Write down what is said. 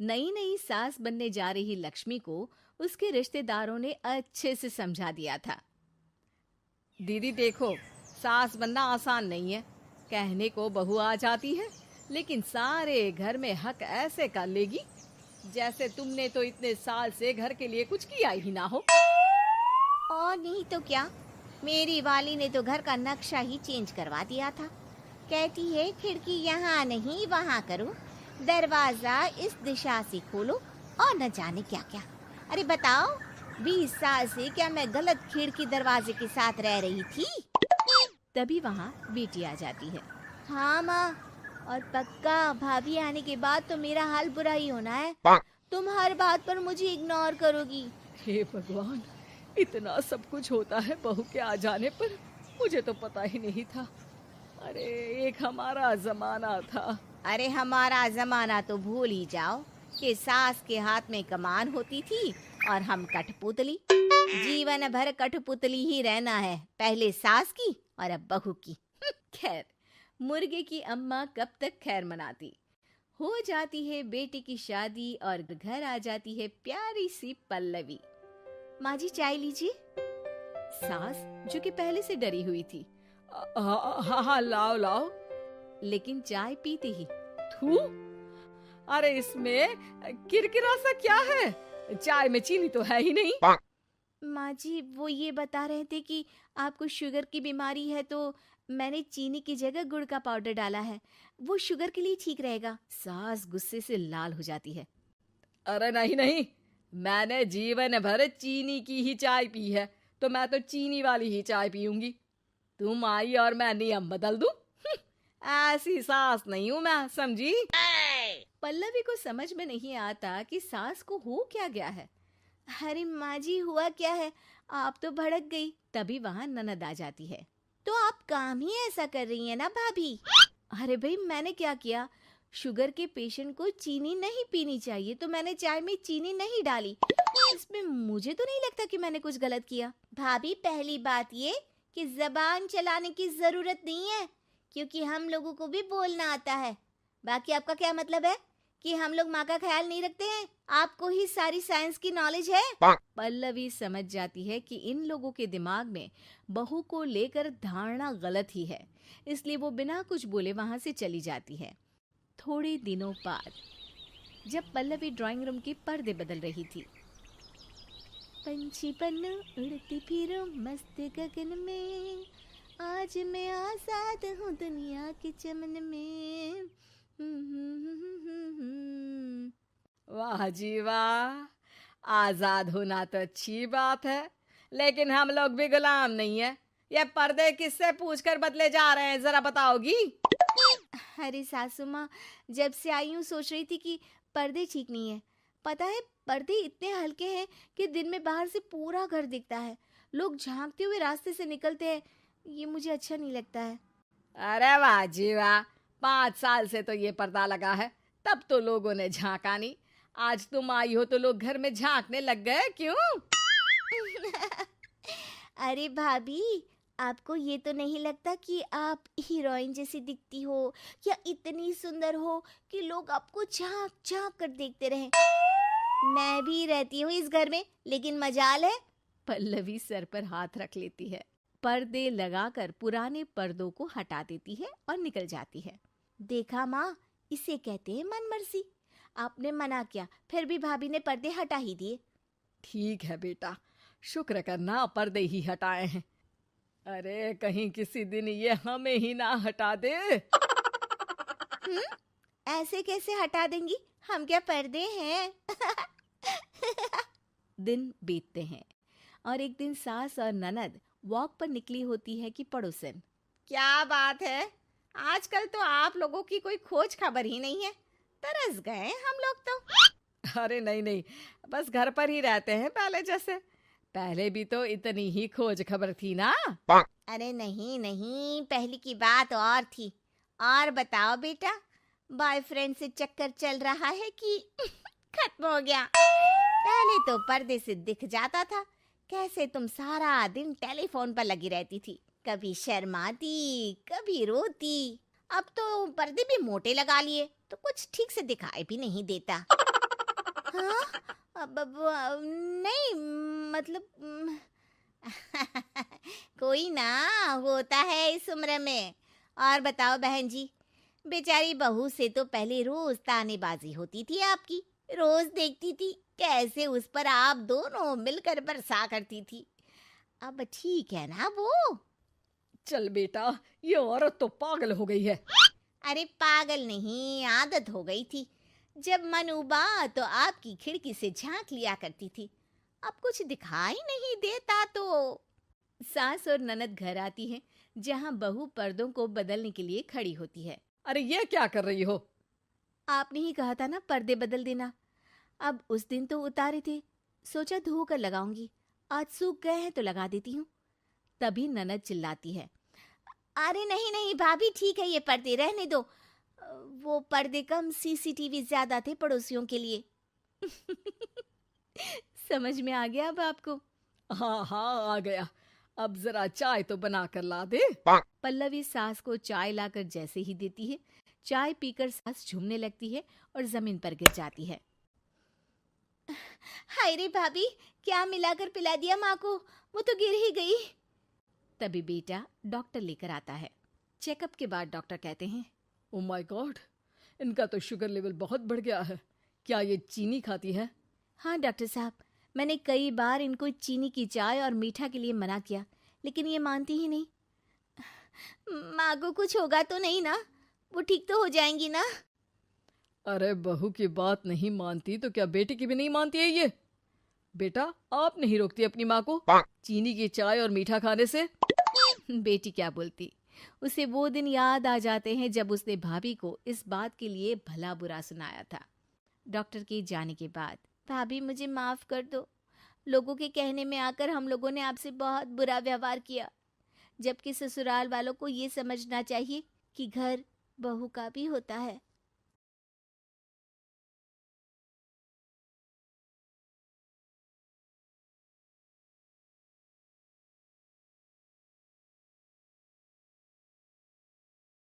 नई नई सास बनने जा रही लक्ष्मी को उसके रिश्तेदारों ने अच्छे से समझा दिया था। दीदी देखो, सास बनना आसान नहीं है। कहने को बहू आ जाती है, लेकिन सारे घर में हक ऐसे कर लेगी जैसे तुमने तो इतने साल से घर के लिए कुछ किया ही ना हो। और नहीं तो क्या, मेरी वाली ने तो घर का नक्शा ही चेंज करवा दिया था। कहती है खिड़की यहाँ नहीं वहाँ करो, दरवाजा इस दिशा से खोलो और न जाने क्या क्या। अरे बताओ, 20 साल से क्या मैं गलत खिड़की दरवाजे के साथ रह रही थी? तभी वहाँ बेटी आ जाती है। हाँ माँ, और पक्का भाभी आने के बाद तो मेरा हाल बुरा ही होना है। तुम हर बात पर मुझे इग्नोर करोगी। हे भगवान, इतना सब कुछ होता है बहू के आ जाने पर, मुझे तो पता ही नहीं था। अरे एक हमारा जमाना था। अरे हमारा जमाना तो भूल ही जाओ कि सास के हाथ में कमान होती थी और हम कठपुतली। जीवन भर कठपुतली ही रहना है, पहले सास की और अब बहू की। खैर, मुर्गे की अम्मा कब तक खैर मनाती। हो जाती है बेटी की शादी और घर आ जाती है प्यारी सी पल्लवी। माँ जी चाय लीजिए। सास जो कि पहले से डरी हुई थी, हाँ हाँ लाओ लाओ, लेकिन चाय पीती ही थू, अरे इसमें किरकिरा सा क्या है? चाय में चीनी तो है ही नहीं। माँ जी वो ये बता रहे थे कि आपको शुगर की बीमारी है, तो मैंने चीनी की जगह गुड़ का पाउडर डाला है, वो शुगर के लिए ठीक रहेगा। सास गुस्से से लाल हो जाती है। अरे नहीं नहीं, मैंने जीवन भर चीनी की ही चाय पी है, तो मैं तो चीनी वाली ही चाय पीऊंगी। तुम आई और मैं नियम बदल दूं? ऐसी सास नहीं हूं मैं, समझी? पल्लवी को समझ में नहीं आता कि सास को हो क्या गया है। अरे माँ जी हुआ क्या है, आप तो भड़क गई। तभी वहाँ ननद आ जाती है। तो आप काम ही ऐसा कर रही है ना भाभी? अरे भाई मैंने क्या किया? शुगर के पेशेंट को चीनी नहीं पीनी चाहिए, तो मैंने चाय में चीनी नहीं डाली। इसमें मुझे तो नहीं लगता कि मैंने कुछ गलत किया। भाभी पहली बात ये कि जबान चलाने की जरूरत नहीं है, क्योंकि हम लोगों को भी बोलना आता है। बाकी आपका क्या मतलब है कि हम लोग माँ का ख्याल नहीं रखते हैं? आपको ही सारी साइंस की नॉलेज है। पल्लवी समझ जाती है कि इन लोगों के दिमाग में बहू को लेकर धारणा गलत ही है, इसलिए वो बिना कुछ बोले वहां से चली जाती है। थोड़े दिनों बाद जब पल्लवी ड्राइंग रूम के पर्दे बदल रही थी, पंछी पन्नू उड़ती फिरूं मस्त गगन में, आज मैं आजाद हूँ दुनिया के चमन में। वाह जी वाह, आजाद होना तो अच्छी बात है, लेकिन हम लोग भी गुलाम नहीं है। ये पर्दे किससे पूछकर बदले जा रहे हैं, जरा बताओगी? अरे सासू माँ, जब से आई हूँ सोच रही थी कि पर्दे ठीक नहीं है। पता है पर्दे इतने हल्के हैं कि दिन में बाहर से पूरा घर दिखता है, लोग झांकते हुए रास्ते से निकलते हैं, ये मुझे अच्छा नहीं लगता है। अरे वाह जी वाह, 5 साल से तो ये पर्दा लगा है, तब तो लोगों ने झांका नहीं। आज तुम आई हो तो लोग घर में झांकने लग गए, क्यों? अरे भाभी, आपको ये तो नहीं लगता कि आप हीरोइन जैसी दिखती हो या इतनी सुंदर हो कि लोग आपको झांक झांक कर देखते रहें? मैं भी रहती हूँ इस घर में, लेकिन मजाल है। पल्लवी सर पर हाथ रख लेती है, पर्दे लगाकर पुराने पर्दों को हटा देती है और निकल जाती है। देखा माँ, इसे कहते हैं मनमर्जी। आपने मना किया, फिर भी भाभी ने पर्दे हटा ही दिए। ठीक है बेटा, शुक्र करना पर्दे ही हटाए हैं। अरे कहीं किसी दिन ये हमें ही ना हटा दे। ऐसे कैसे हटा देंगी, हम क्या पर्दे हैं? दिन बीतते हैं और एक दिन सास और ननद वॉक पर निकली होती है कि पड़ोसन, क्या बात है, आजकल तो आप लोगों की कोई खोज खबर ही नहीं है। तरस गए हम लोग तो। अरे नहीं नहीं, बस घर पर ही रहते हैं पहले जैसे। पहले भी तो इतनी ही खोज खबर थी ना। अरे नहीं नहीं, पहले की बात और थी। और बताओ बेटा, बॉयफ्रेंड से चक्कर चल रहा है कि खत्म हो गया? पहले तो पर्दे से दिख जाता था कैसे तुम सारा दिन टेलीफोन पर लगी रहती थी, कभी शर्माती कभी रोती। अब तो पर्दे भी मोटे लगा लिए तो कुछ ठीक से दिखाई भी नहीं देता। हाँ? नहीं, मतलब कोई ना, होता है इस उम्र में। और बताओ बहन जी, बेचारी बहू से तो पहले रोज तानेबाजी होती थी आपकी, रोज देखती थी कैसे उस पर आप दोनों मिलकर बरसा करती थी। अब ठीक है ना वो? चल बेटा, ये औरत तो पागल हो गई है। अरे पागल नहीं, आदत हो गई थी। जब मन उबा तो आपकी खिड़की से झांक लिया करती थी, अब कुछ दिखाई नहीं देता तो। सास और ननद घर आती हैं, जहां बहू पर्दों को बदलने के लिए खड़ी होती है। अरे ये क्या कर रही हो? आपने ही कहा था ना पर्दे बदल देना। अब उस दिन तो उतारे थे, सोचा धो कर लगाऊंगी, आज सूख गए हैं तो लगा देती हूँ। तभी ननद चिल्लाती है, अरे नहीं नहीं भाभी, ठीक है ये पर्दे रहने दो। वो पर्दे कम, सीसीटीवी ज्यादा थे पड़ोसियों के लिए। समझ में आ गया अब आपको? हाँ हाँ, आ गया। अब जरा चाय तो बना कर ला दे। पल्लवी सास को चाय लाकर जैसे ही देती है, चाय पीकर सास झूमने लगती है और जमीन पर गिर जाती है। हाय रे भाभी, क्या मिलाकर पिला दिया माँ को, वो तो गिर ही गई। तभी बेटा डॉक्टर लेकर आता है। चेकअप के बाद डॉक्टर कहते हैं, ओ माय गॉड, इनका तो शुगर लेवल बहुत बढ़ गया है। क्या ये चीनी खाती है? हाँ डॉक्टर साहब, मैंने कई बार इनको चीनी की चाय और मीठा के लिए मना किया, लेकिन ये मानती ही नहीं। माँ को कुछ होगा तो नहीं ना? वो ठीक तो हो जाएंगी ना? अरे बहू की बात नहीं मानती तो क्या बेटी की भी नहीं मानती है ये? बेटा, आप नहीं रोकती अपनी माँ को चीनी की चाय और मीठा खाने से? बेटी क्या बोलती, उसे वो दिन याद आ जाते हैं जब उसने भाभी को इस बात के लिए भला बुरा सुनाया था। डॉक्टर के जाने के बाद, भाभी मुझे माफ कर दो, लोगों के कहने में आकर हम लोगों ने आपसे बहुत बुरा व्यवहार किया, जबकि ससुराल वालों को ये समझना चाहिए कि घर बहू का भी होता है।